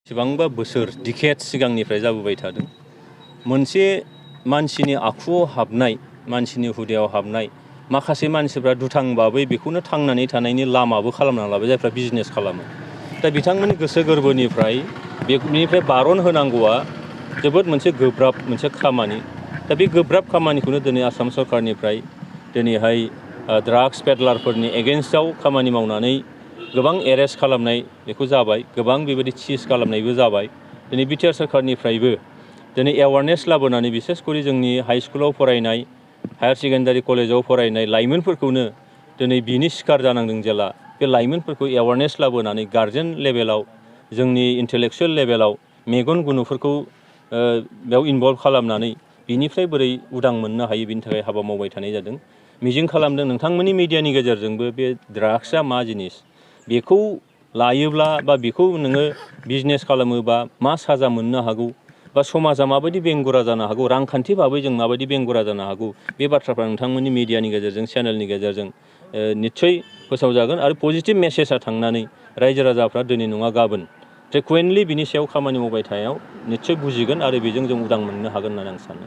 बेसेबांबा बोसोर डिकेड सिगांनिफ्राय जाबोबाय थादों। मोनसे मानसिनि आखुआव हाबनाय, मानसिनि हुदायाव हाबनाय माखासे मानसिफ्रा दुथांबाबो बेखौनो थांनानै थानायनि लामाबो खालामना लाबाय, जायफ्रा बिजनेस खालामो। दा बिथांमोननि गोसो गोरबोनिफ्राय बेनिफ्राय बारन होनांगौआ जोबोद मोनसे गोब्राब मोनसे खामानि। दा बे गोब्राब खामानिखौनो दिनै आसाम सरकारनिफ्राय दिनैहाय ड्राग्स पेडलारफोरनि एगेन्स्टआव खामानि मावनानै गोबां एरेस्ट खालामनाय बेखौ जाबाय, गोबां बेबायदि सिज खालामनायबो जाबाय। दिनै बिटिआर सरकारनिफ्रायबो दिनै एवारनेस लाबोनानै बिसेसकरि जोंनि हाइ स्कुलाव फरायनाय, हायार सेकेन्डारि कलेजाव फरायनाय लाइमोनफोरखौनो दिनै बिनि शिकार जानांदों जेला बे लाइमोनफोरखौ एवारनेस लाबोनानै गार्जेन लेभेलाव, जोंनि इन्टेलेक्सुयेल लेभेलाव मेगन गुनुफोरखौ बेयाव इनभल्भ खालामनानै बिनिफ्राय बोरै उदां मोननो हायो बिनि थाखाय हाबा मावबाय थानाय जादों। मिजिं खालामदों नोंथांमोननि मिडियानि गेजेरजोंबो बे ड्राग्सआ मा जिनिस, बेखौ लायोब्ला बा बेखौ नोङो बिजनेस खालामोबा मा साजा मोननो हागौ, बा समाजा माबायदि बेंगुरा जानो हागौ, रांखान्थि भाबै जों माबायदि बेंगुरा जानो हागौ, बे बाथ्राफ्रा नोंथांमोननि मिडियानि गेजेरजों, चेनेलनि गेजेरजों निस्सय फोसावजागोन आरो पजिटिभ मेसेजआ थांनानै रायजो राजाफ्रा दिनै नङा गाबोन फ्रिकुवेन्टलि बिनि सायाव खामानि मावबाय थानायाव निस्सय बुजिगोन आरो बेजों जों उदां मोननो हागोन होननानै आं सानो।